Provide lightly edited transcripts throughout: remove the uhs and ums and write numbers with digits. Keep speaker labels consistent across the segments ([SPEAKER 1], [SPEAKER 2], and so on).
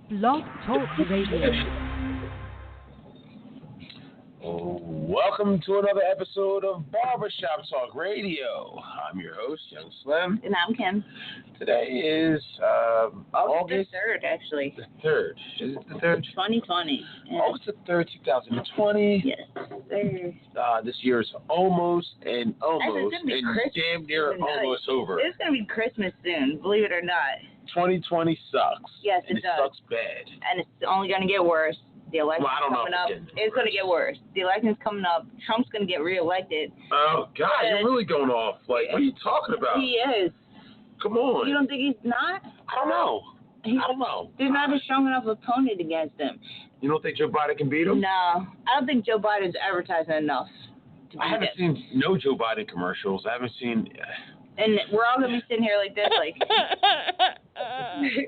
[SPEAKER 1] Blog Talk Radio.
[SPEAKER 2] Welcome to another episode of Barbershop Talk Radio. I'm your host, Young Slim.
[SPEAKER 3] And I'm Kim.
[SPEAKER 2] Today is August
[SPEAKER 3] the 3rd, actually.
[SPEAKER 2] The 3rd. Is it the 3rd?
[SPEAKER 3] 2020. Yeah.
[SPEAKER 2] August the 3rd, 2020.
[SPEAKER 3] Yes, sir.
[SPEAKER 2] This year is almost and
[SPEAKER 3] Christmas.
[SPEAKER 2] damn near almost over.
[SPEAKER 3] It's going to be Christmas soon, believe it or not.
[SPEAKER 2] 2020 sucks.
[SPEAKER 3] Yes, it
[SPEAKER 2] and
[SPEAKER 3] does.
[SPEAKER 2] It sucks bad.
[SPEAKER 3] And it's only going to get worse. The election's coming up. It's going to get worse. The election's coming up. Trump's going to get reelected.
[SPEAKER 2] Oh, God, you're really going off. Like, what are you talking about?
[SPEAKER 3] He is.
[SPEAKER 2] Come on.
[SPEAKER 3] You don't think he's not?
[SPEAKER 2] I don't know.
[SPEAKER 3] There's not a strong enough opponent against him.
[SPEAKER 2] You don't think Joe Biden can beat him?
[SPEAKER 3] No. I don't think Joe Biden's advertising enough.
[SPEAKER 2] I haven't seen no Joe Biden commercials. I haven't seen...
[SPEAKER 3] And we're all going to be sitting here like this, like... we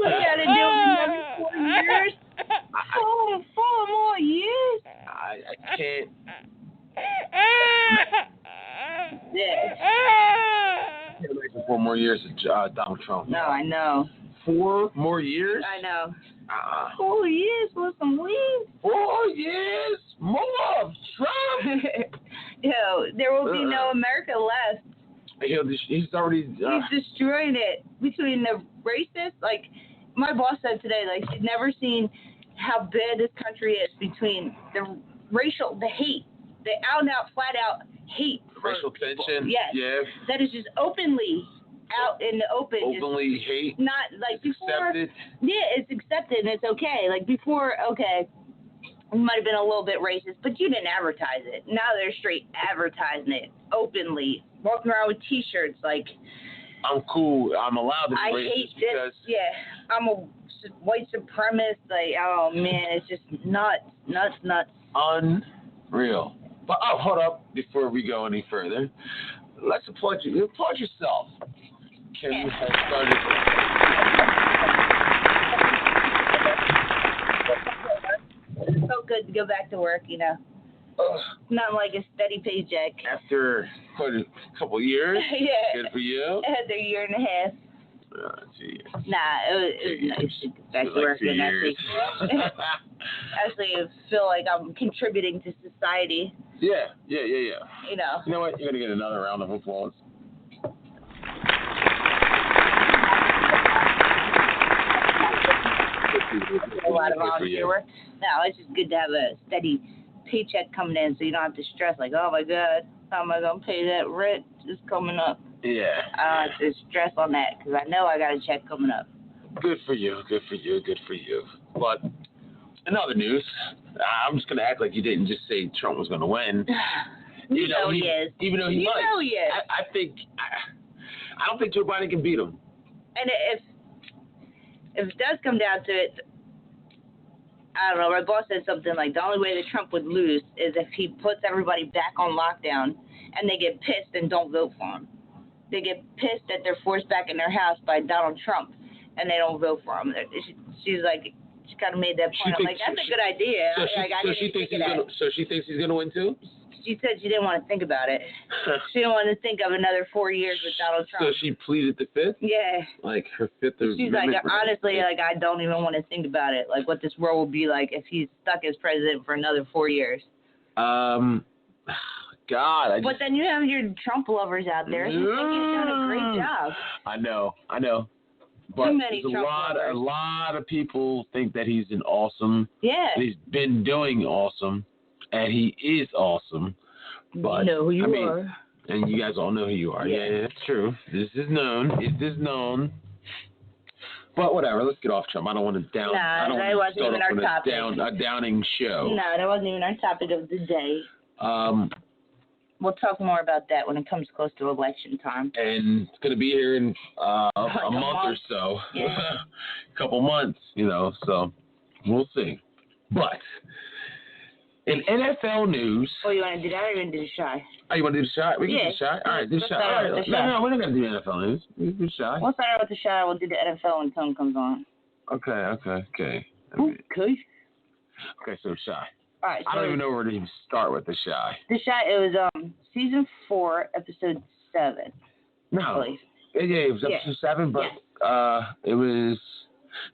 [SPEAKER 3] got to do it every 4 years? 4 more years?
[SPEAKER 2] I can't...
[SPEAKER 3] Yeah.
[SPEAKER 2] I can't wait for 4 more years of Donald Trump.
[SPEAKER 3] No, I know.
[SPEAKER 2] 4 more years?
[SPEAKER 3] I know. 4 years for some weed?
[SPEAKER 2] 4 years? More of Trump?
[SPEAKER 3] Yo, there will be no America left.
[SPEAKER 2] He's already...
[SPEAKER 3] He's destroying it. Between the racists, like, my boss said today, like, she's never seen how bad this country is between the hate, the out-and-out, flat-out hate.
[SPEAKER 2] Racial tension?
[SPEAKER 3] Yes.
[SPEAKER 2] Yeah.
[SPEAKER 3] That is just openly out in the open.
[SPEAKER 2] Openly
[SPEAKER 3] just
[SPEAKER 2] hate?
[SPEAKER 3] Not, like, before.
[SPEAKER 2] Accepted?
[SPEAKER 3] Yeah, it's accepted and it's okay. Like, before, okay, it might have been a little bit racist, but you didn't advertise it. Now they're straight advertising it openly, walking around with T-shirts like,
[SPEAKER 2] I'm cool. I'm allowed to be
[SPEAKER 3] I
[SPEAKER 2] racist
[SPEAKER 3] hate
[SPEAKER 2] because...
[SPEAKER 3] this. Yeah, I'm a white supremacist. Like, oh man, it's just nuts.
[SPEAKER 2] Unreal. But hold up before we go any further. Let's applaud you. Applaud yourself. Kim has started.
[SPEAKER 3] It's so good to go back to work, you know. Not like a steady paycheck.
[SPEAKER 2] After quite a couple of years.
[SPEAKER 3] Yeah.
[SPEAKER 2] Good for you.
[SPEAKER 3] After a year and a half.
[SPEAKER 2] Gee.
[SPEAKER 3] Nah, it was nice to get back to work and actually feel like I'm contributing to society.
[SPEAKER 2] Yeah.
[SPEAKER 3] You know.
[SPEAKER 2] You know what? You're going to get another round of applause.
[SPEAKER 3] A lot of volunteer work. No, it's just good to have a steady paycheck coming in so you don't have to stress like, oh my God, how am I going to pay that rent? It's coming up.
[SPEAKER 2] Yeah.
[SPEAKER 3] I don't have to stress on that because I know I got a check coming up.
[SPEAKER 2] Good for you. But in other news, I'm just going to act like you didn't just say Trump was going to win.
[SPEAKER 3] You know he is.
[SPEAKER 2] Even though he might.
[SPEAKER 3] You know he is.
[SPEAKER 2] I don't think Joe Biden can beat him.
[SPEAKER 3] And if it does come down to it, I don't know, my boss said something like the only way that Trump would lose is if he puts everybody back on lockdown and they get pissed and don't vote for him. They get pissed that they're forced back in their house by Donald Trump and they don't vote for him. She's like, she kind of made that point. I'm like, that's a good idea.
[SPEAKER 2] So she thinks he's gonna win too?
[SPEAKER 3] She said she didn't want to think about it. She didn't want to think of another 4 years with Donald Trump.
[SPEAKER 2] So she pleaded the fifth?
[SPEAKER 3] Yeah.
[SPEAKER 2] Like her fifth of...
[SPEAKER 3] She's like, honestly, like, I don't even want to think about it. Like, what this world will be like if he's stuck as president for another 4 years.
[SPEAKER 2] God,
[SPEAKER 3] But then you have your Trump lovers out there who think he's doing a great job.
[SPEAKER 2] I know. But
[SPEAKER 3] Too many
[SPEAKER 2] there's
[SPEAKER 3] Trump lovers.
[SPEAKER 2] a lot of people think that he's an awesome...
[SPEAKER 3] Yeah.
[SPEAKER 2] He's been doing awesome. And he is awesome, but
[SPEAKER 3] you know who you are.
[SPEAKER 2] And you guys all know who you are. Yeah, that's true. This is known. But whatever, let's get off Trump. I don't want to down.
[SPEAKER 3] Nah, that wasn't even our topic.
[SPEAKER 2] A downing show.
[SPEAKER 3] No, that wasn't even our topic of the day. We'll talk more about that when it comes close to election time.
[SPEAKER 2] And it's going to be here in a month or so.
[SPEAKER 3] Yeah.
[SPEAKER 2] A couple months, so we'll see. But in NFL news...
[SPEAKER 3] Oh, you want to do that or you want to do the shy?
[SPEAKER 2] Oh, you want to do the shy? We can do the shy? All right, do the shy. All right. No, we're not going to do NFL news. We can do the shy.
[SPEAKER 3] We'll start out with the shy. We'll do the NFL when Tone comes on.
[SPEAKER 2] Okay.
[SPEAKER 3] Okay,
[SPEAKER 2] so shy.
[SPEAKER 3] All right.
[SPEAKER 2] I don't even know where to even start with the shy.
[SPEAKER 3] The shy, it was season 4, episode 7.
[SPEAKER 2] No.
[SPEAKER 3] I believe.
[SPEAKER 2] Yeah, it was episode 7, but it was...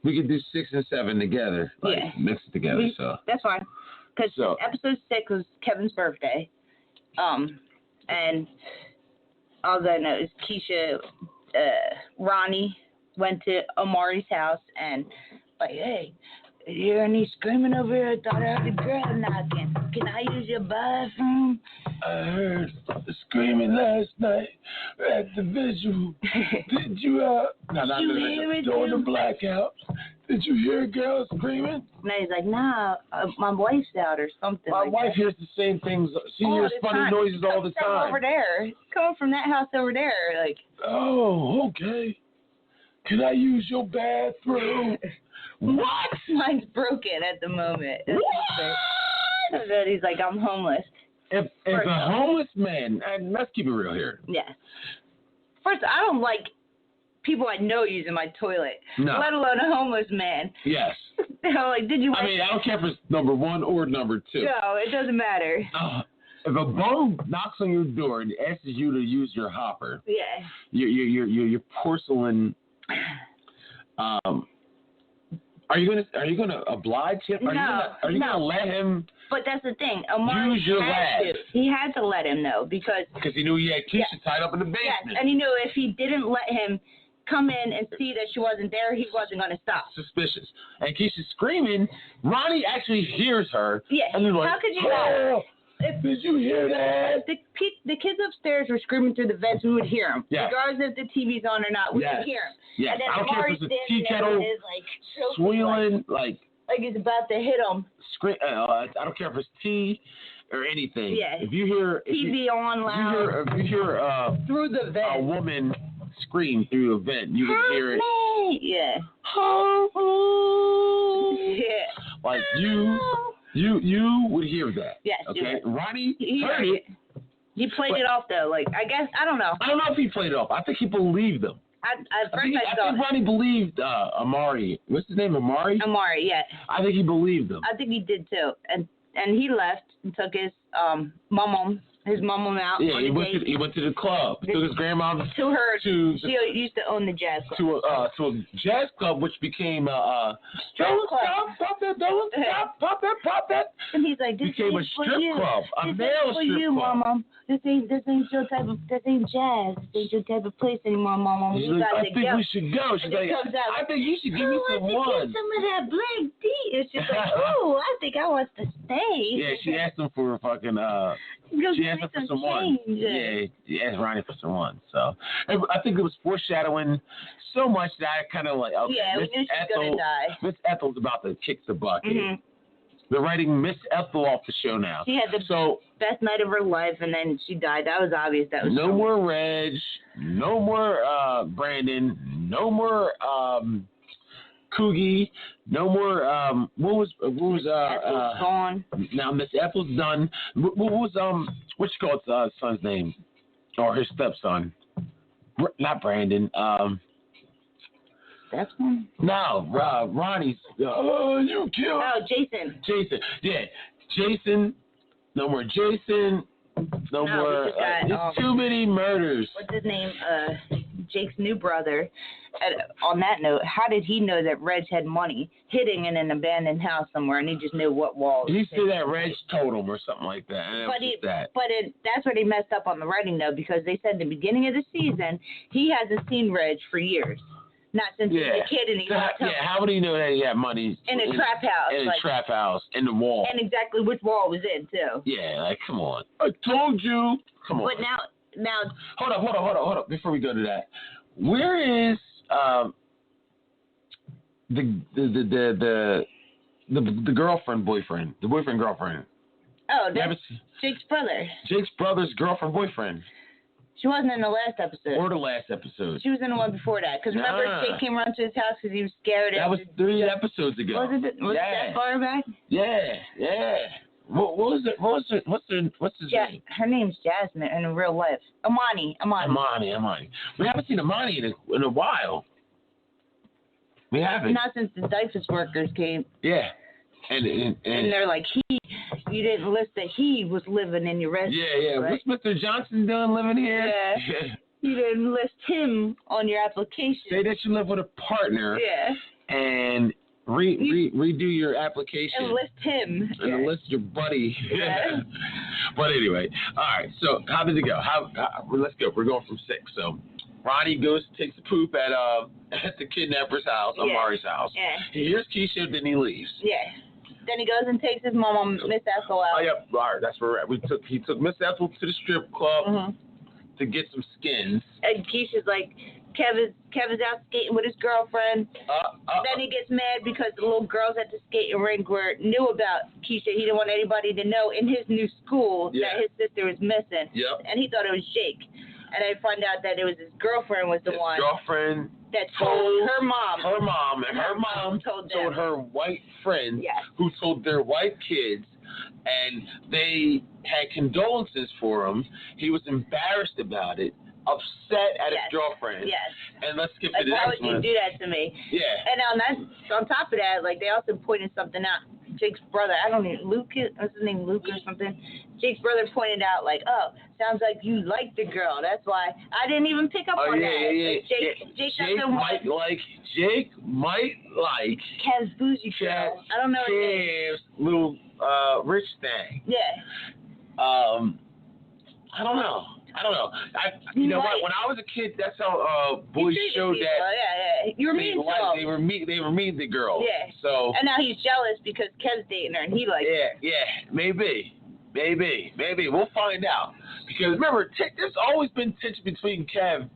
[SPEAKER 2] We could do 6 and 7 together, like mix it together. So
[SPEAKER 3] that's fine. Because episode 6 was Kevin's birthday, and all I know is Keisha, Ronnie went to Amari's house and like, hey, you hear any screaming over here? I thought I heard a girl knocking. Can I use your bathroom?
[SPEAKER 2] I heard the screaming last night at the visual. Did you, during the blackout, did you hear a girl screaming?
[SPEAKER 3] And he's like, nah, my wife's out or something.
[SPEAKER 2] My wife hears the same things. She hears funny noises all the time.
[SPEAKER 3] Over there. It's coming from that house over there. Like.
[SPEAKER 2] Oh, okay. Can I use your bathroom? What?
[SPEAKER 3] Mine's broken at the moment.
[SPEAKER 2] What?
[SPEAKER 3] And then he's like, I'm homeless.
[SPEAKER 2] If a homeless man, and let's keep it real here.
[SPEAKER 3] Yeah. First, I don't like people I know using my toilet, let alone a homeless man.
[SPEAKER 2] Yes.
[SPEAKER 3] Like, did you?
[SPEAKER 2] I mean, I don't care if it's number 1 or number 2.
[SPEAKER 3] No, it doesn't matter.
[SPEAKER 2] If a bum knocks on your door and asks you to use your hopper, your porcelain. Are you gonna oblige him? Are you gonna let him?
[SPEAKER 3] But that's the thing. Amari
[SPEAKER 2] use your lad.
[SPEAKER 3] He had to let him know because
[SPEAKER 2] he knew he had Keisha tied up in the basement.
[SPEAKER 3] Yes, and he knew if he didn't let him come in and see that she wasn't there, he wasn't gonna stop.
[SPEAKER 2] Suspicious. And Keisha's screaming. Ronnie actually hears her.
[SPEAKER 3] Yeah.
[SPEAKER 2] And he's like,
[SPEAKER 3] how could you not?
[SPEAKER 2] Did you hear that?
[SPEAKER 3] The kids upstairs were screaming through the vents. We would hear them.
[SPEAKER 2] Yes.
[SPEAKER 3] Regardless if the TV's on or not, we could hear them.
[SPEAKER 2] Yes.
[SPEAKER 3] And then
[SPEAKER 2] I don't care if it's a tea kettle,
[SPEAKER 3] swirling,
[SPEAKER 2] like
[SPEAKER 3] he's about to hit him.
[SPEAKER 2] I don't care if it's tea or anything.
[SPEAKER 3] Yeah.
[SPEAKER 2] If you hear
[SPEAKER 3] TV on loud.
[SPEAKER 2] If you hear
[SPEAKER 3] through the vent.
[SPEAKER 2] A woman scream through a vent, you can hear it.
[SPEAKER 3] Yeah. Yeah.
[SPEAKER 2] Like you would hear that.
[SPEAKER 3] Yes.
[SPEAKER 2] Okay. Ronnie
[SPEAKER 3] heard it. He played it off though. Like I guess I don't know.
[SPEAKER 2] I don't know if he played it off. I think he believed them.
[SPEAKER 3] I think
[SPEAKER 2] Ronnie believed Amari. What's his name? Amari?
[SPEAKER 3] Amari, yeah.
[SPEAKER 2] I think he believed them.
[SPEAKER 3] I think he did too. And he left and took his mom out.
[SPEAKER 2] Yeah, he went to the club. He took his grandma
[SPEAKER 3] to her. She used to own the jazz club.
[SPEAKER 2] To a jazz club, which became
[SPEAKER 3] strip club.
[SPEAKER 2] Pop that.
[SPEAKER 3] And he's like, this
[SPEAKER 2] became a strip club, a male strip club.
[SPEAKER 3] Mama. This ain't your type of. This ain't jazz. This ain't your type of place anymore, Mama.
[SPEAKER 2] I think we should go. She's like, I think you should give me some ones.
[SPEAKER 3] Some of that black tea. It's just like, oh, I think I want to stay.
[SPEAKER 2] Yeah, she asked him for a fucking. She asked him for some ones. Yeah, she asked Ronnie for some ones. So I think it was foreshadowing so much that I kind of like, okay,
[SPEAKER 3] we knew she was gonna die.
[SPEAKER 2] Miss Ethel's about to kick the bucket.
[SPEAKER 3] Mm-hmm.
[SPEAKER 2] They're writing Miss Ethel off the show now.
[SPEAKER 3] She had the best night of her life, and then she died. That was obvious. That was
[SPEAKER 2] no more Reg, no more Brandon, no more Coogie, no more what was
[SPEAKER 3] Ethel's gone.
[SPEAKER 2] Now Miss Ethel's done. What was what you call his son's name or his stepson? Not Brandon.
[SPEAKER 3] That's one.
[SPEAKER 2] No, Ronnie's. You killed.
[SPEAKER 3] Oh, Jason.
[SPEAKER 2] Jason, yeah, Jason. No more Jason. No more. There's too many murders.
[SPEAKER 3] What's his name? Jake's new brother. On that note, how did he know that Reg had money hidden in an abandoned house somewhere, and he just knew what walls?
[SPEAKER 2] He said that Reg told him or something like that.
[SPEAKER 3] That's where they messed up on the writing though, because they said at the beginning of the season he hasn't seen Reg for years. Not since he was a kid and he
[SPEAKER 2] how would he know that he had money
[SPEAKER 3] in a trap house?
[SPEAKER 2] In a trap house, in the wall.
[SPEAKER 3] And exactly which wall was in too.
[SPEAKER 2] Yeah, like come on. I told you. Come on.
[SPEAKER 3] But now
[SPEAKER 2] hold up. Before we go to that, where is the girlfriend boyfriend? The boyfriend girlfriend.
[SPEAKER 3] Oh, that's Jake's brother.
[SPEAKER 2] Jake's brother's girlfriend boyfriend.
[SPEAKER 3] She wasn't in the last episode.
[SPEAKER 2] Or the last episode.
[SPEAKER 3] She was in the one before that. Because remember, Jake came around to his house because he was scared.
[SPEAKER 2] That was 3 episodes ago.
[SPEAKER 3] Was it that far back?
[SPEAKER 2] Yeah. What's his name?
[SPEAKER 3] Her name's Jasmine in real life. Amani.
[SPEAKER 2] We haven't seen Amani in a while. We haven't.
[SPEAKER 3] Not since the Dyfus workers came.
[SPEAKER 2] Yeah. And
[SPEAKER 3] they're like, you didn't list that he was living in your residence.
[SPEAKER 2] Yeah.
[SPEAKER 3] Right?
[SPEAKER 2] What's Mr. Johnson doing living here?
[SPEAKER 3] Yeah. You didn't list him on your application.
[SPEAKER 2] Say that you live with a partner.
[SPEAKER 3] Yeah.
[SPEAKER 2] and redo your application.
[SPEAKER 3] Enlist him.
[SPEAKER 2] And enlist your buddy.
[SPEAKER 3] Yeah.
[SPEAKER 2] But anyway, all right. So how did it go? Let's go. We're going from 6. So Ronnie takes a poop at the kidnapper's house, Amari's house.
[SPEAKER 3] Yeah.
[SPEAKER 2] He hears Keisha, then he leaves.
[SPEAKER 3] Yeah. Then he goes and takes his mom, Miss Ethel, out.
[SPEAKER 2] Oh, yep. All right, that's where we're at. He took Miss Ethel to the strip club to get some skins.
[SPEAKER 3] And Keisha's like, Kev is out skating with his girlfriend. Then he gets mad because the little girls at the skating rink knew about Keisha. He didn't want anybody to know in his new school that his sister was missing.
[SPEAKER 2] Yep.
[SPEAKER 3] And he thought it was Jake. And I find out that it was his girlfriend was the one.
[SPEAKER 2] Girlfriend
[SPEAKER 3] that told her mom.
[SPEAKER 2] Her mom. And her mom told her white friends who told their white kids. And they had condolences for him. He was embarrassed about it. Upset at his girlfriend. Yes. And let's skip to the next one.
[SPEAKER 3] Why would you do that to me?
[SPEAKER 2] Yeah.
[SPEAKER 3] And on top of that, like, they also pointed something out. Jake's brother, I don't know, Luke, what's his name, Luke or something? Jake's brother pointed out, like, oh, sounds like you like the girl. That's why I didn't even pick up on that. Like,
[SPEAKER 2] Jake might like
[SPEAKER 3] Kev's bougie girl. I don't know his name.
[SPEAKER 2] Kev's little rich thing.
[SPEAKER 3] Yeah.
[SPEAKER 2] I don't know. You know what? When I was a kid, that's how boys showed that.
[SPEAKER 3] Yeah. You were mean to him.
[SPEAKER 2] They were mean to girls.
[SPEAKER 3] Yeah.
[SPEAKER 2] So.
[SPEAKER 3] And now he's jealous because Kev's dating her, and he likes.
[SPEAKER 2] Yeah. Maybe. We'll find out. Because remember, there's always been tension between Kev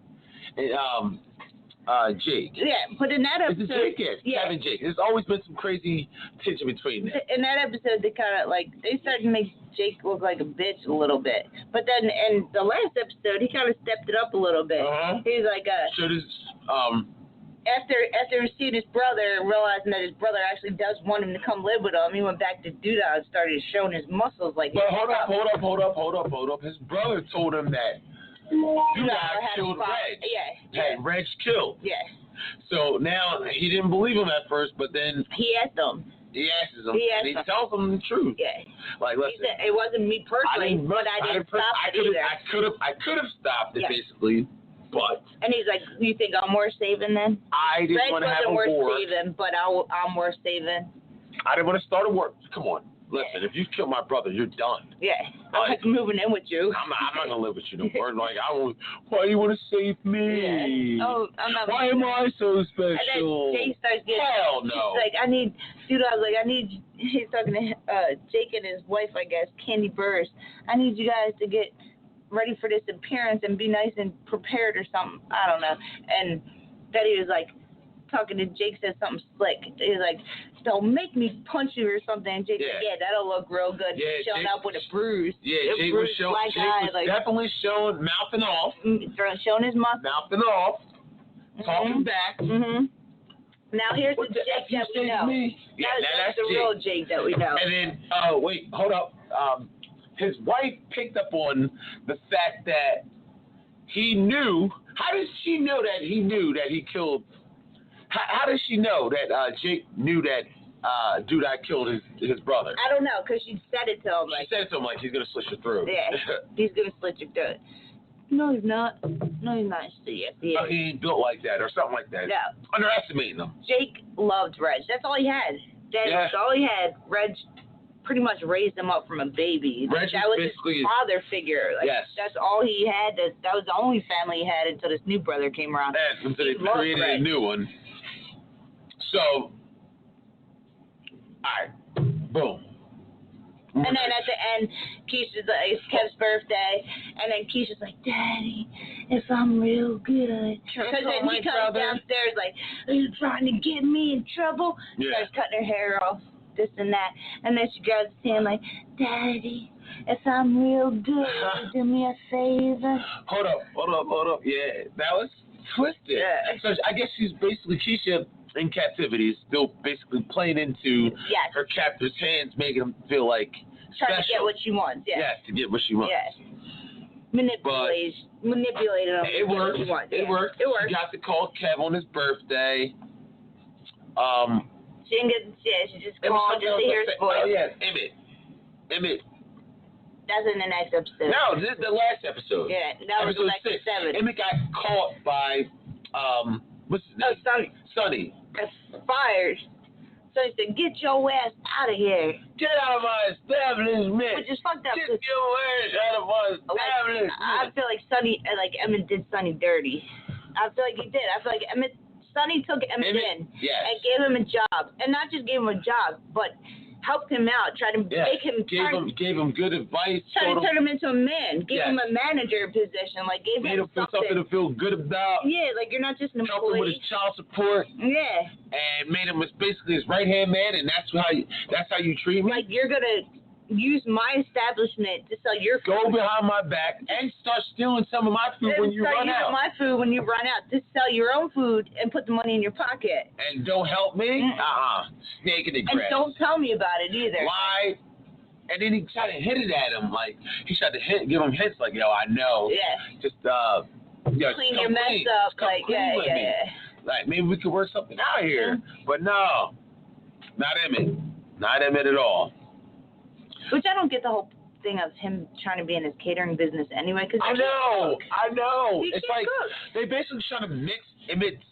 [SPEAKER 2] and Jake.
[SPEAKER 3] Yeah, but in that episode,
[SPEAKER 2] Kev and Jake. There's always been some crazy tension between them.
[SPEAKER 3] In that episode, they kind of they started to make Jake look like a bitch a little bit. But then in the last episode, he kind of stepped it up a little bit. He's like, after seeing his brother and realizing that his brother actually does want him to come live with him, he went back to Duda and started showing his muscles like.
[SPEAKER 2] But hold up. His brother told him that Duda killed Reg.
[SPEAKER 3] Yeah.
[SPEAKER 2] Had Reg killed.
[SPEAKER 3] Yeah.
[SPEAKER 2] So now he didn't believe him at first, but then
[SPEAKER 3] he asked him.
[SPEAKER 2] He tells him the truth.
[SPEAKER 3] Yeah.
[SPEAKER 2] Like, listen,
[SPEAKER 3] he said, it wasn't me personally, but I didn't stop it either.
[SPEAKER 2] I could have stopped it basically, but.
[SPEAKER 3] And he's like, "You think I'm worth saving then?"
[SPEAKER 2] I didn't want to have a war.
[SPEAKER 3] Reg wasn't worth saving, but I'm worth saving.
[SPEAKER 2] I didn't want to start a war. Come on. Listen, if you kill my brother, you're done.
[SPEAKER 3] Yeah, I'm moving in with you.
[SPEAKER 2] I'm not gonna live with you no more. Like, why you want to save me?
[SPEAKER 3] Yeah. Oh, I'm not.
[SPEAKER 2] Why am I so special?
[SPEAKER 3] And then Jake starts getting.
[SPEAKER 2] Hell no.
[SPEAKER 3] He's talking to Jake and his wife, I guess, Candy Burris. I need you guys to get ready for this appearance and be nice and prepared or something. I don't know. And then he was like, talking to Jake, said something slick. He was like, "Don't make me punch you or something." And Jake said, that'll look real good. Showing up with a bruise.
[SPEAKER 2] Yeah, Jake was definitely showing, mouthing off.
[SPEAKER 3] Showing his mouth.
[SPEAKER 2] Mouthing off. Talking back.
[SPEAKER 3] Now here's the Jake that we know.
[SPEAKER 2] Yeah,
[SPEAKER 3] that's the real Jake that we know.
[SPEAKER 2] And then, wait, hold up. His wife picked up on the fact that he knew. How does she know that he knew that he killed? How does she know that Jake knew that Duda killed his brother?
[SPEAKER 3] I don't know, because she said it to him.
[SPEAKER 2] She said it to him like he's going to slit your throat.
[SPEAKER 3] Yeah, he's going to slit your throat. No, he's not. No, he's not. Yeah.
[SPEAKER 2] No, he ain't built like that or something like that.
[SPEAKER 3] No.
[SPEAKER 2] Underestimating him.
[SPEAKER 3] Jake loved Reg. That's all he had. That's all he had. Reg pretty much raised him up from a baby.
[SPEAKER 2] Reg
[SPEAKER 3] that was his father figure. Like, that's all he had. That was the only family he had until this new brother came around.
[SPEAKER 2] And until they created a new one. So, all right, boom.
[SPEAKER 3] And then at the end, Keisha's like, it's Kev's birthday, and then Keisha's like, "Daddy, if I'm real good." Because then he comes downstairs like, "Are you trying to get me in trouble?" Starts cutting her hair off, this and that. And then she grabs his hand like, "Daddy, if I'm real good, do me a favor."
[SPEAKER 2] Hold up. Yeah, that was twisted.
[SPEAKER 3] Yeah.
[SPEAKER 2] So I guess she's basically Keisha in captivity, still basically playing into her captor's hands, making him feel like
[SPEAKER 3] trying to get what she wants.
[SPEAKER 2] Yes, to get what she wants.
[SPEAKER 3] Yes. Manipulated him.
[SPEAKER 2] It worked. It worked. She got to call Kev on his birthday.
[SPEAKER 3] She didn't get she just called just to hear his voice.
[SPEAKER 2] Oh yeah, Emmett.
[SPEAKER 3] That's in the next episode.
[SPEAKER 2] No, this is the last episode.
[SPEAKER 3] Yeah, that was
[SPEAKER 2] episode
[SPEAKER 3] like
[SPEAKER 2] 6.
[SPEAKER 3] 7.
[SPEAKER 2] Emmett got caught by what's his name?
[SPEAKER 3] Oh, Sonny.
[SPEAKER 2] Sonny.
[SPEAKER 3] got fired. So he said, get your ass out of here.
[SPEAKER 2] Get out of my establishment.
[SPEAKER 3] Which is fucked up.
[SPEAKER 2] Get your ass out of my establishment.
[SPEAKER 3] I feel like Emmett did Sonny dirty. I feel like he did. I feel like Sonny took Emmett in and gave him a job. And not just gave him a job, but helped him out, tried to make him
[SPEAKER 2] gave him good advice,
[SPEAKER 3] tried to turn him into a man, gave him a manager position, like gave him
[SPEAKER 2] something to feel good about.
[SPEAKER 3] Yeah, like you're not just an employee.
[SPEAKER 2] Helped him with his child support.
[SPEAKER 3] Yeah.
[SPEAKER 2] And made him basically his right hand man, and that's how you treat me.
[SPEAKER 3] Like you're gonna use my establishment to sell your food.
[SPEAKER 2] Go behind my back and start stealing some of my food when you run out.
[SPEAKER 3] My food when you run out to sell your own food and put the money in your pocket.
[SPEAKER 2] And don't help me? Snake in the grass.
[SPEAKER 3] And don't tell me about it either.
[SPEAKER 2] Lie. And then he tried to hit it at him, like he tried to give him hints, like, yo, I know.
[SPEAKER 3] Yeah.
[SPEAKER 2] Just
[SPEAKER 3] clean your mess up, like yeah.
[SPEAKER 2] Like maybe we could work something out here. But no, not Emmett. Not Emmett at all.
[SPEAKER 3] Which I don't get the whole thing of him trying to be in his catering business anyway. Cause
[SPEAKER 2] I know. It's like
[SPEAKER 3] cook.
[SPEAKER 2] they basically trying to mix Emmett's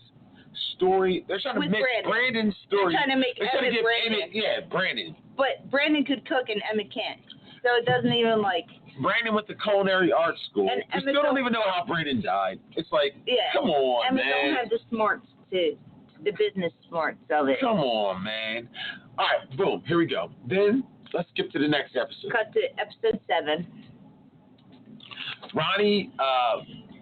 [SPEAKER 2] story. They're trying to mix Brandon's story.
[SPEAKER 3] They're trying to make Emmett Brandon.
[SPEAKER 2] Brandon.
[SPEAKER 3] But Brandon could cook and Emmett can't. So it doesn't even like.
[SPEAKER 2] Brandon went to culinary arts school.
[SPEAKER 3] And
[SPEAKER 2] we still don't even know how Brandon died. It's like, come on,
[SPEAKER 3] Emmett
[SPEAKER 2] man.
[SPEAKER 3] don't have the smarts the business smarts of it.
[SPEAKER 2] Come on, man. All right, boom. Here we go. Then. Let's skip to the next episode.
[SPEAKER 3] Cut to episode 7.
[SPEAKER 2] Ronnie,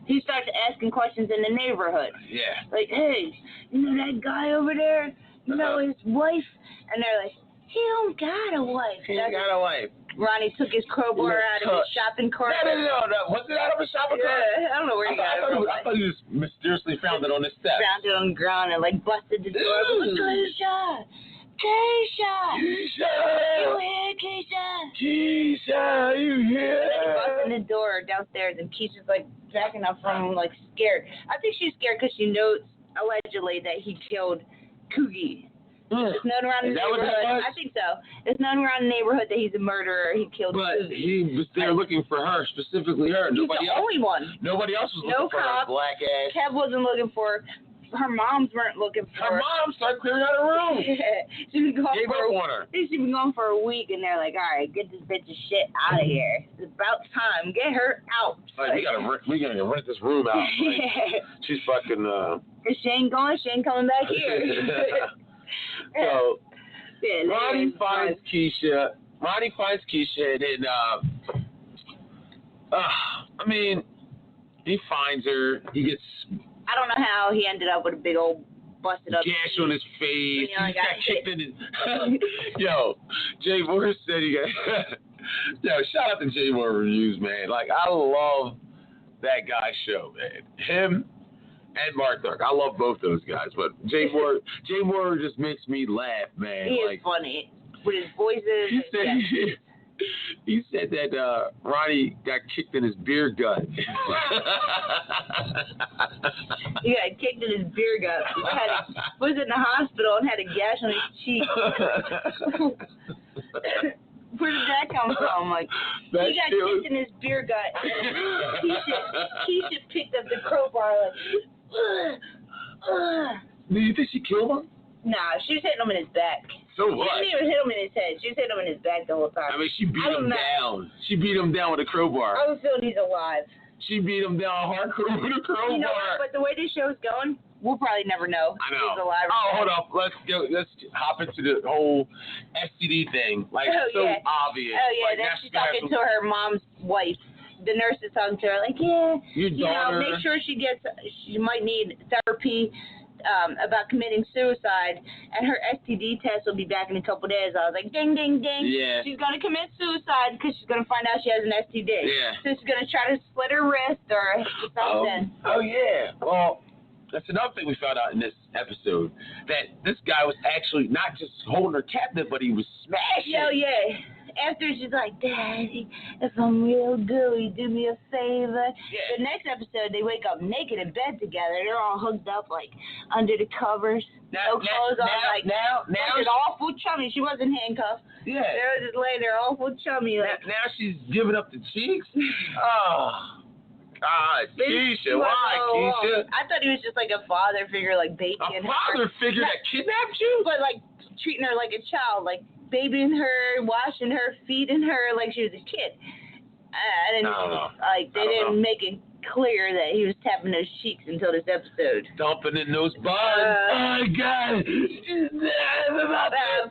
[SPEAKER 3] he starts asking questions in the neighborhood.
[SPEAKER 2] Yeah.
[SPEAKER 3] Like, hey, you know that guy over there? You know his wife? And they're like, he don't got a wife.
[SPEAKER 2] He ain't got a wife.
[SPEAKER 3] Ronnie took his crowbar out of his shopping cart.
[SPEAKER 2] No. Was it out of a shopping cart?
[SPEAKER 3] Yeah, I don't know where he got it from.
[SPEAKER 2] I thought he just mysteriously found it on the steps.
[SPEAKER 3] Found it on the ground and like busted the door. Keisha! You here,
[SPEAKER 2] Keisha, you here?
[SPEAKER 3] And then he busts in the door downstairs, and Keisha's like backing up from him, like scared. I think she's scared because she knows allegedly that he killed Coogie. It's known around the neighborhood. I think so. It's known around the neighborhood that he's a murderer. He killed Coogie.
[SPEAKER 2] But he was there looking for her, specifically her.
[SPEAKER 3] He's the only one.
[SPEAKER 2] Nobody else was looking for her black ass.
[SPEAKER 3] Kev wasn't looking for her. Her moms weren't looking for her.
[SPEAKER 2] Her mom started clearing out her room.
[SPEAKER 3] She's been
[SPEAKER 2] Gave up on her.
[SPEAKER 3] She's been gone for a week, and they're like, all right, get this bitch's shit out of here. It's about time. Get her out.
[SPEAKER 2] Like, we gotta rent this room out. Like, she's fucking.
[SPEAKER 3] If she ain't going, she ain't coming back here.
[SPEAKER 2] So, Ronnie finds Keisha. And then, I mean, he finds her. He gets.
[SPEAKER 3] I don't know how he ended up with a big old busted up
[SPEAKER 2] gash on his face.
[SPEAKER 3] You know,
[SPEAKER 2] he got kicked in his. Yo, Jay Moore said he got. Yo, shout out to Jay Moore Reviews, man. Like, I love that guy's show, man. Him and Mark Dark. I love both those guys, but Jay Moore just makes me laugh, man.
[SPEAKER 3] He is funny with his voices.
[SPEAKER 2] He said that Ronnie got kicked in his beer gut.
[SPEAKER 3] He got kicked in his beer gut. Was in the hospital and had a gash on his cheek. Where did that come from? Like, he got kicked in his beer gut. Keisha picked up the crowbar like,
[SPEAKER 2] Do you think she killed him?
[SPEAKER 3] Nah, she was hitting him in his back.
[SPEAKER 2] So what?
[SPEAKER 3] She didn't even hit him in his head. She was hitting him in his back the whole time.
[SPEAKER 2] I mean, she beat him down. She beat him down with a crowbar.
[SPEAKER 3] I was feeling he's alive.
[SPEAKER 2] She beat him down hardcore with a crowbar.
[SPEAKER 3] You know what? But the way this show's going, we'll probably never know.
[SPEAKER 2] I know.
[SPEAKER 3] He's alive.
[SPEAKER 2] Oh, hold up. Let's hop into the whole STD thing. Like, so obvious.
[SPEAKER 3] Oh, yeah.
[SPEAKER 2] Like,
[SPEAKER 3] then she's talking to her mom's wife. The nurse is talking to her like,
[SPEAKER 2] your daughter.
[SPEAKER 3] Make sure she might need therapy about committing suicide, and her STD test will be back in a couple days. I was like, ding, ding, ding.
[SPEAKER 2] Yeah.
[SPEAKER 3] She's going to commit suicide because she's going to find out she has an STD.
[SPEAKER 2] Yeah.
[SPEAKER 3] So she's going to try to slit her wrist or something.
[SPEAKER 2] Oh, yeah. Well, that's another thing we found out in this episode, that this guy was actually not just holding her captive, but he was smashing.
[SPEAKER 3] Oh, yeah. After she's like, Daddy, if I'm real gooey, do me a favor.
[SPEAKER 2] Yeah.
[SPEAKER 3] The next episode, they wake up naked in bed together. They're all hooked up, like, under the covers. No clothes on. Now, it's awful chummy. She wasn't handcuffed.
[SPEAKER 2] Yeah.
[SPEAKER 3] They were just laying there awful chummy. Like,
[SPEAKER 2] now she's giving up the cheeks? Oh, God, Keisha,
[SPEAKER 3] He
[SPEAKER 2] why,
[SPEAKER 3] was so
[SPEAKER 2] Keisha?
[SPEAKER 3] wrong. I thought he was just like a father figure, like
[SPEAKER 2] A
[SPEAKER 3] babying her.
[SPEAKER 2] father figure that kidnapped you?
[SPEAKER 3] But like treating her like a child, like babying her, washing her, feeding her like she was a kid. I didn't
[SPEAKER 2] No.
[SPEAKER 3] like they
[SPEAKER 2] I don't
[SPEAKER 3] didn't
[SPEAKER 2] know.
[SPEAKER 3] make it clear that he was tapping those cheeks until this episode.
[SPEAKER 2] Dumping in those buns. Oh, God.
[SPEAKER 3] At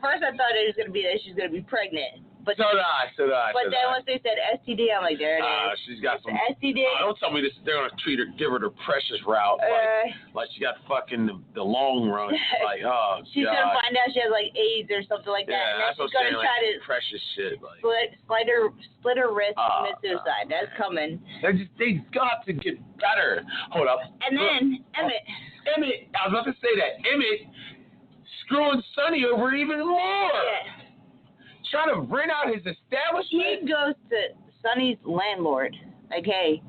[SPEAKER 3] first I thought it was gonna be that she's gonna be pregnant. But
[SPEAKER 2] So did I.
[SPEAKER 3] But then once they said STD, I'm like, there it is.
[SPEAKER 2] She's got some.
[SPEAKER 3] STD.
[SPEAKER 2] Don't tell me this. They're gonna give her the precious route, like she got fucking the long run. Like, oh
[SPEAKER 3] she's
[SPEAKER 2] God.
[SPEAKER 3] gonna find out she has like AIDS or something like that, and then
[SPEAKER 2] that's
[SPEAKER 3] she's
[SPEAKER 2] what I'm
[SPEAKER 3] gonna
[SPEAKER 2] saying,
[SPEAKER 3] try
[SPEAKER 2] like,
[SPEAKER 3] to
[SPEAKER 2] precious shit. Like,
[SPEAKER 3] split her wrist,
[SPEAKER 2] Oh,
[SPEAKER 3] commit suicide. That's coming.
[SPEAKER 2] they got to get better. Hold up.
[SPEAKER 3] And then Emmett.
[SPEAKER 2] I was about to say that Emmett screwing Sonny over even more.
[SPEAKER 3] Yeah.
[SPEAKER 2] Trying to rent out his
[SPEAKER 3] He
[SPEAKER 2] establishment.
[SPEAKER 3] goes to Sonny's landlord. Like, hey,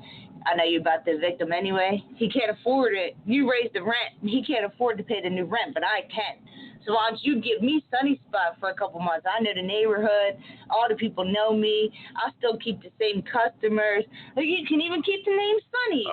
[SPEAKER 3] I know you're about to evict him anyway. He can't afford it. You raised the rent. He can't afford to pay the new rent, but I can. So why don't you give me Sonny's spot for a couple months? I know the neighborhood. All the people know me. I'll still keep the same customers. Like, you can even keep the name Sonny.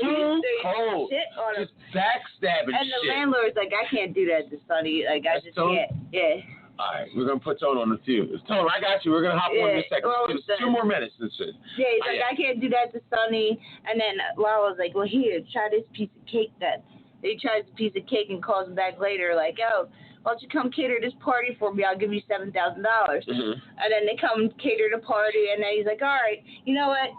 [SPEAKER 2] Too cold.
[SPEAKER 3] Shit on him.
[SPEAKER 2] Just backstabbing
[SPEAKER 3] And the
[SPEAKER 2] shit.
[SPEAKER 3] landlord's like, I can't do that to Sonny. Like, I
[SPEAKER 2] That's
[SPEAKER 3] just
[SPEAKER 2] Tone?
[SPEAKER 3] can't. Yeah.
[SPEAKER 2] All right, we're gonna put Tone on the few. Tone, I got you. We're gonna hop on in a second.
[SPEAKER 3] well,
[SPEAKER 2] Give us 2 more minutes. This shit.
[SPEAKER 3] Yeah, he's like, I can't do that to Sonny. And then Lala's like, well, here, try this piece of cake then. He tries a piece of cake and calls him back later, like, oh, why don't you come cater this party for me? I'll give you $7,000. And then they come cater the party, and then he's like, all right, you know what?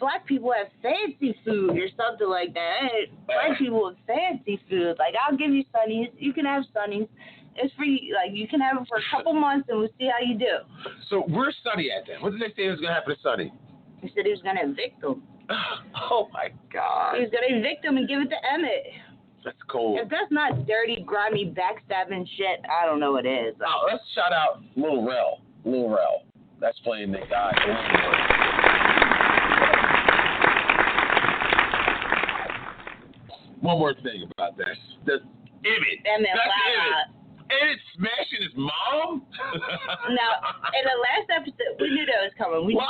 [SPEAKER 3] Black people have fancy food or something like that. Black people have fancy food. Like, I'll give you Sonny's. You can have Sonny's. It's free. Like, you can have it for a couple months, and we'll see how you do.
[SPEAKER 2] So where's Sonny at then? What did they say was gonna happen to Sonny?
[SPEAKER 3] He said he was going to evict him.
[SPEAKER 2] Oh my God.
[SPEAKER 3] He was going to evict him and give it to Emmett.
[SPEAKER 2] That's cold.
[SPEAKER 3] If that's not dirty, grimy, backstabbing shit, I don't know what is.
[SPEAKER 2] Oh, let's shout out Lil Rel. Lil Rel. That's playing the guy. One more thing about this. Emmett.
[SPEAKER 3] Emmett,
[SPEAKER 2] That's
[SPEAKER 3] wow.
[SPEAKER 2] Emmett. Emmett smashing his mom?
[SPEAKER 3] Now, in the last episode, we knew that was coming. We knew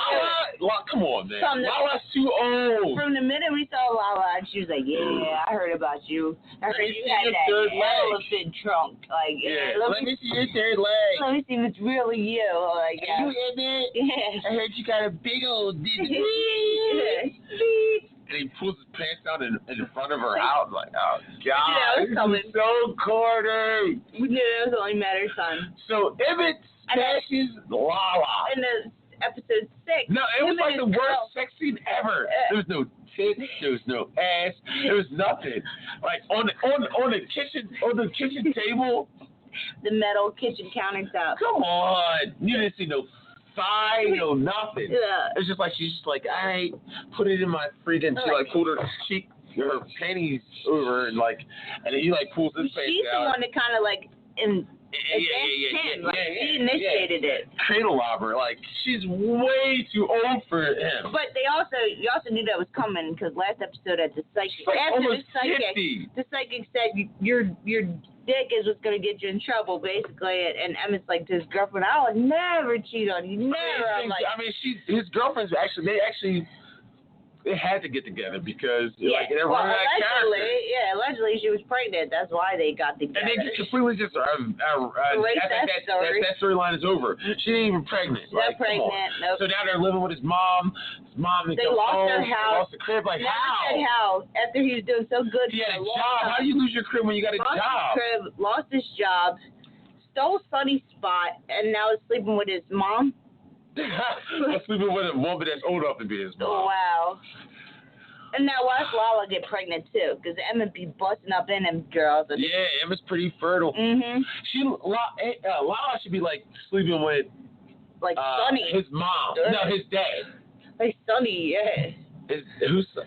[SPEAKER 2] Lala, come on, man.
[SPEAKER 3] From the-
[SPEAKER 2] Lala's too old.
[SPEAKER 3] From the minute we saw Lala, she was like, yeah, I heard about you. I heard you had that
[SPEAKER 2] third leg.
[SPEAKER 3] elephant trunk. Like,
[SPEAKER 2] Let me see your third leg.
[SPEAKER 3] Let me see if it's really you. Like,
[SPEAKER 2] You Emmett?
[SPEAKER 3] yeah.
[SPEAKER 2] I heard you got a big old dick. And he pulls his pants down in front of her house. Like, oh, God.
[SPEAKER 3] Yeah, it was coming.
[SPEAKER 2] This is so corny.
[SPEAKER 3] We knew it was only a matter of time.
[SPEAKER 2] So, Emmett smashes Lala.
[SPEAKER 3] In the episode 6.
[SPEAKER 2] No, it was
[SPEAKER 3] Emmett
[SPEAKER 2] like the
[SPEAKER 3] is
[SPEAKER 2] worst sex scene ever. There was no tits, there was no ass, there was nothing. Like on the kitchen table.
[SPEAKER 3] The metal kitchen countertop.
[SPEAKER 2] Come on, you didn't see no thigh, no nothing.
[SPEAKER 3] Yeah.
[SPEAKER 2] It's just like she's just like, all right, put it in my freaking. She like pulled her cheek, her panties over, and then he like pulls his face
[SPEAKER 3] She's
[SPEAKER 2] down.
[SPEAKER 3] the one that kind of like she initiated it.
[SPEAKER 2] Cradle robber, like she's way too old for him.
[SPEAKER 3] But you also knew that was coming because last episode at the psychic,
[SPEAKER 2] She's like
[SPEAKER 3] after
[SPEAKER 2] almost
[SPEAKER 3] the
[SPEAKER 2] 50.
[SPEAKER 3] psychic said your dick is what's gonna get you in trouble, basically. And Emmett's like to his girlfriend, I would never cheat on you, never. I'm like,
[SPEAKER 2] his girlfriends they had to get together because they're running out of character.
[SPEAKER 3] Allegedly she was pregnant. That's why they got together.
[SPEAKER 2] And they just completely just that storyline is over. She ain't even pregnant.
[SPEAKER 3] Not pregnant. Nope.
[SPEAKER 2] So now they're living with his mom. His mom
[SPEAKER 3] They lost their house.
[SPEAKER 2] Lost the crib. Like
[SPEAKER 3] Never said
[SPEAKER 2] how?
[SPEAKER 3] how. After he was doing so good.
[SPEAKER 2] He had a job. How do you lose your crib when you got a
[SPEAKER 3] Lost
[SPEAKER 2] job?
[SPEAKER 3] his crib, lost his job, stole Sonny's spot, and now is sleeping with his mom.
[SPEAKER 2] I'm sleeping with a woman that's old enough to be his mom.
[SPEAKER 3] Wow. And now watch Lala get pregnant too, because Emmett be busting up in them girls.
[SPEAKER 2] Yeah, Emma's pretty fertile.
[SPEAKER 3] Mhm.
[SPEAKER 2] Lala should be like sleeping with
[SPEAKER 3] like Sonny.
[SPEAKER 2] his mom. No, his dad.
[SPEAKER 3] Like Sonny, yeah.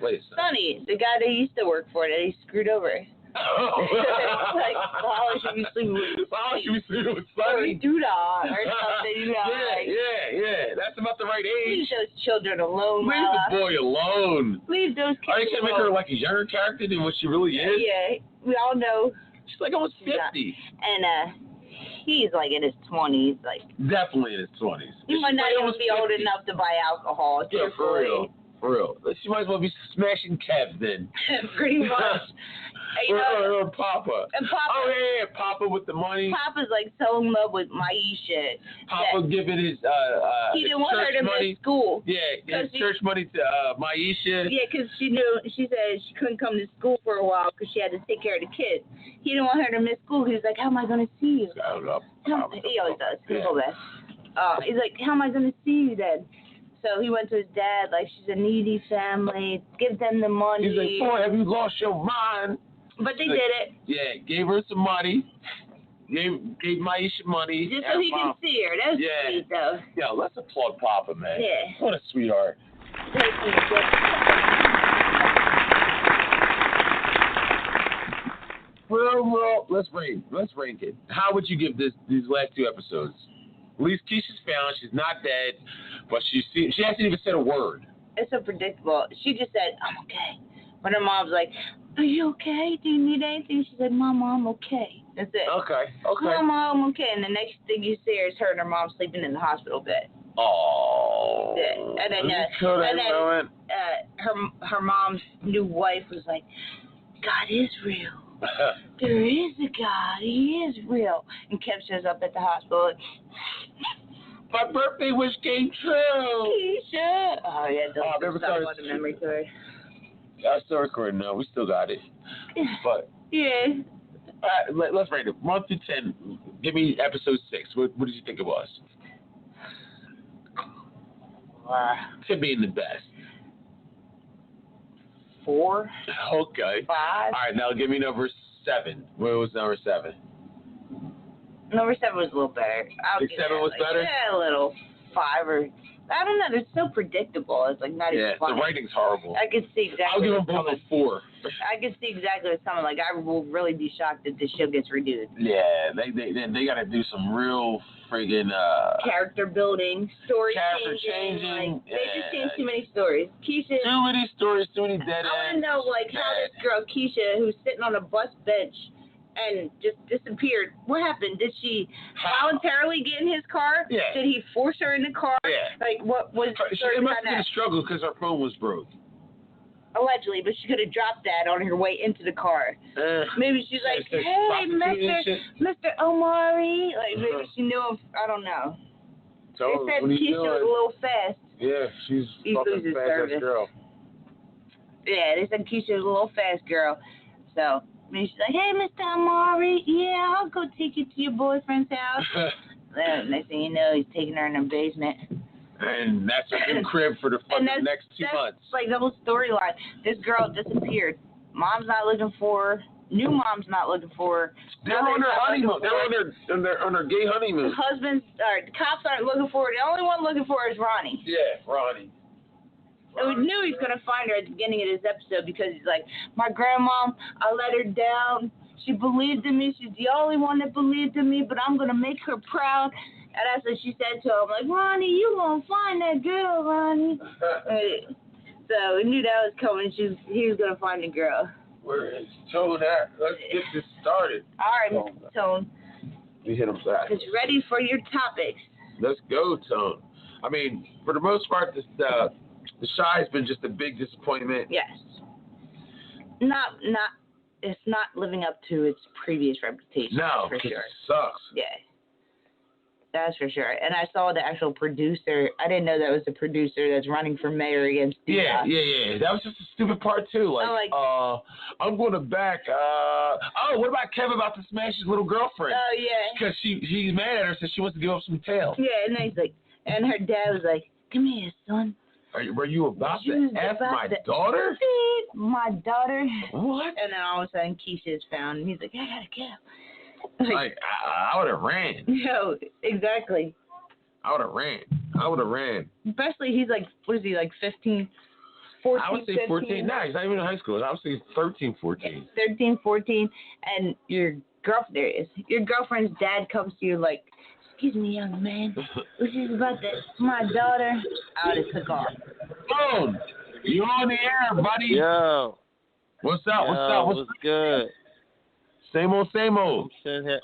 [SPEAKER 2] Wait,
[SPEAKER 3] Sonny, the guy that he used to work for that he screwed over.
[SPEAKER 2] Oh.
[SPEAKER 3] Like Lala should be sleeping with Sonny. Doodah or something.
[SPEAKER 2] Yeah. That's about the right age.
[SPEAKER 3] Leave those children alone,
[SPEAKER 2] Leave
[SPEAKER 3] Lala.
[SPEAKER 2] the boy alone.
[SPEAKER 3] Leave those kids
[SPEAKER 2] Are you gonna make her like a younger character than what she really is?
[SPEAKER 3] Yeah, we all know.
[SPEAKER 2] She's like almost 50.
[SPEAKER 3] And he's like in his 20s, like
[SPEAKER 2] Definitely in his 20s.
[SPEAKER 3] he might not even be old enough to buy alcohol.
[SPEAKER 2] Yeah, for real. For real. She might as well be smashing Kev then.
[SPEAKER 3] Pretty much. You know,
[SPEAKER 2] or Papa.
[SPEAKER 3] and Papa.
[SPEAKER 2] Oh yeah, Papa with the money.
[SPEAKER 3] Papa's like so in love with Maisha.
[SPEAKER 2] Papa giving his
[SPEAKER 3] he didn't want her to
[SPEAKER 2] money.
[SPEAKER 3] miss school.
[SPEAKER 2] Yeah, his church money to Maisha.
[SPEAKER 3] Yeah, because she said she couldn't come to school for a while because she had to take care of the kids. He didn't want her to miss school. He was like, how am I going to see you?
[SPEAKER 2] I don't know.
[SPEAKER 3] He always does. He's
[SPEAKER 2] Yeah.
[SPEAKER 3] go back. He's like, how am I going to see you then? So he went to his dad, like, she's a needy family. Give them the money.
[SPEAKER 2] He's like, boy, have you lost your mind?
[SPEAKER 3] But they did it.
[SPEAKER 2] Yeah, gave her some money. Gave Maisha money.
[SPEAKER 3] Just so he can see her. That was sweet, though.
[SPEAKER 2] Yeah, let's applaud Papa, man.
[SPEAKER 3] Yeah.
[SPEAKER 2] What a sweetheart. Well, let's rank it. How would you give these last 2 episodes? At least Keisha's found. She's not dead, but she hasn't even said a word.
[SPEAKER 3] It's so predictable. She just said, I'm okay. But her mom's like, are you okay? Do you need anything? She said, Mama, I'm okay. That's it.
[SPEAKER 2] Okay.
[SPEAKER 3] Mama, I'm okay. And the next thing you see her is her and her mom sleeping in the hospital bed.
[SPEAKER 2] Oh.
[SPEAKER 3] Yeah. And then, her mom's new wife was like, God is real. There is a God. He is real. And Kev shows up at the hospital. Like,
[SPEAKER 2] my birthday wish came true.
[SPEAKER 3] Keisha. Oh, yeah. Don't
[SPEAKER 2] sorry.
[SPEAKER 3] the memory card.
[SPEAKER 2] I'm still recording now. We still got it. But
[SPEAKER 3] yeah.
[SPEAKER 2] Let's rate it. 1 through 10. Give me episode 6. What did you think it was? To being the best.
[SPEAKER 3] 4.
[SPEAKER 2] Okay.
[SPEAKER 3] 5.
[SPEAKER 2] All right, now give me number 7. What was number 7?
[SPEAKER 3] Number 7 was a little better.
[SPEAKER 2] Think 7 was better?
[SPEAKER 3] Yeah, a little 5 or I don't know. They're so predictable. It's like not even funny.
[SPEAKER 2] The writing's horrible.
[SPEAKER 3] I could see exactly.
[SPEAKER 2] I'll give them both a 4.
[SPEAKER 3] I could see exactly what's coming. Like I will really be shocked if this show gets renewed.
[SPEAKER 2] Yeah, they got to do some real friggin'
[SPEAKER 3] character building, story
[SPEAKER 2] changing.
[SPEAKER 3] Like, they just changed too many stories. Keisha.
[SPEAKER 2] Too many stories, too many dead ends.
[SPEAKER 3] I want to know how this girl Keisha, who's sitting on a bus bench and just disappeared. What happened? Did she voluntarily get in his car?
[SPEAKER 2] Yeah.
[SPEAKER 3] Did he force her in the car?
[SPEAKER 2] Yeah.
[SPEAKER 3] Like what was?
[SPEAKER 2] It must have been a struggle because her phone was broke.
[SPEAKER 3] Allegedly, but she could have dropped that on her way into the car. Maybe she's like, hey, Mr. Omari. Like, maybe she knew him. I don't know.
[SPEAKER 2] So,
[SPEAKER 3] they said Keisha was a little fast.
[SPEAKER 2] Yeah, she's fucking fast girl.
[SPEAKER 3] Yeah, they said Keisha was a little fast girl. So, maybe she's like, hey, Mr. Omari, yeah, I'll go take you to your boyfriend's house. Then, next thing you know, he's taking her in the basement.
[SPEAKER 2] And that's a new crib for the fucking next 2 months.
[SPEAKER 3] Like the whole storyline. This girl disappeared. Mom's not looking for her. New mom's not looking for her.
[SPEAKER 2] They're on their honeymoon. They're on their gay honeymoon.
[SPEAKER 3] The cops aren't looking for her. The only one looking for her is Ronnie.
[SPEAKER 2] Yeah, Ronnie.
[SPEAKER 3] And we knew he was going to find her at the beginning of this episode because he's like, my grandma, I let her down. She believed in me. She's the only one that believed in me, but I'm going to make her proud. And that's what she said to him, like, Ronnie, you gonna find that girl, Ronnie. So we knew that was coming. He was gonna find the girl.
[SPEAKER 2] Where is Tone at? Let's get this started.
[SPEAKER 3] All right, Tone.
[SPEAKER 2] We hit him back.
[SPEAKER 3] Just ready for your topics.
[SPEAKER 2] Let's go, Tone. I mean, for the most part, the Shy has been just a big disappointment.
[SPEAKER 3] Yes. It's not living up to its previous reputation.
[SPEAKER 2] No,
[SPEAKER 3] for sure.
[SPEAKER 2] It sucks.
[SPEAKER 3] Yeah. That's for sure. And I saw the actual producer. I didn't know that was the producer that's running for mayor against
[SPEAKER 2] Yeah. That was just a stupid part, too. I'm going to back. What about Kevin about to smash his little girlfriend?
[SPEAKER 3] Oh, yeah.
[SPEAKER 2] Because he's mad at her, so she wants to give up some tail.
[SPEAKER 3] Yeah, and then he's like, and her dad was like, come here, son.
[SPEAKER 2] Were you about to F my daughter?
[SPEAKER 3] My daughter.
[SPEAKER 2] What?
[SPEAKER 3] And then all of a sudden, Keisha's found, and he's like, I gotta go.
[SPEAKER 2] Like, I would have ran.
[SPEAKER 3] No, exactly.
[SPEAKER 2] I would have ran.
[SPEAKER 3] Especially, he's like, what is he, like 15, 14,
[SPEAKER 2] I would say 14. No, he's not even in high school. I would say 13, 14.
[SPEAKER 3] 13, 14, and your girlfriend's dad comes to you like, excuse me, young man, this is about my daughter. I would have took off.
[SPEAKER 2] Phone, you on the air, buddy.
[SPEAKER 4] Yo.
[SPEAKER 2] What's up?
[SPEAKER 4] What's
[SPEAKER 2] good? Same old.
[SPEAKER 4] I'm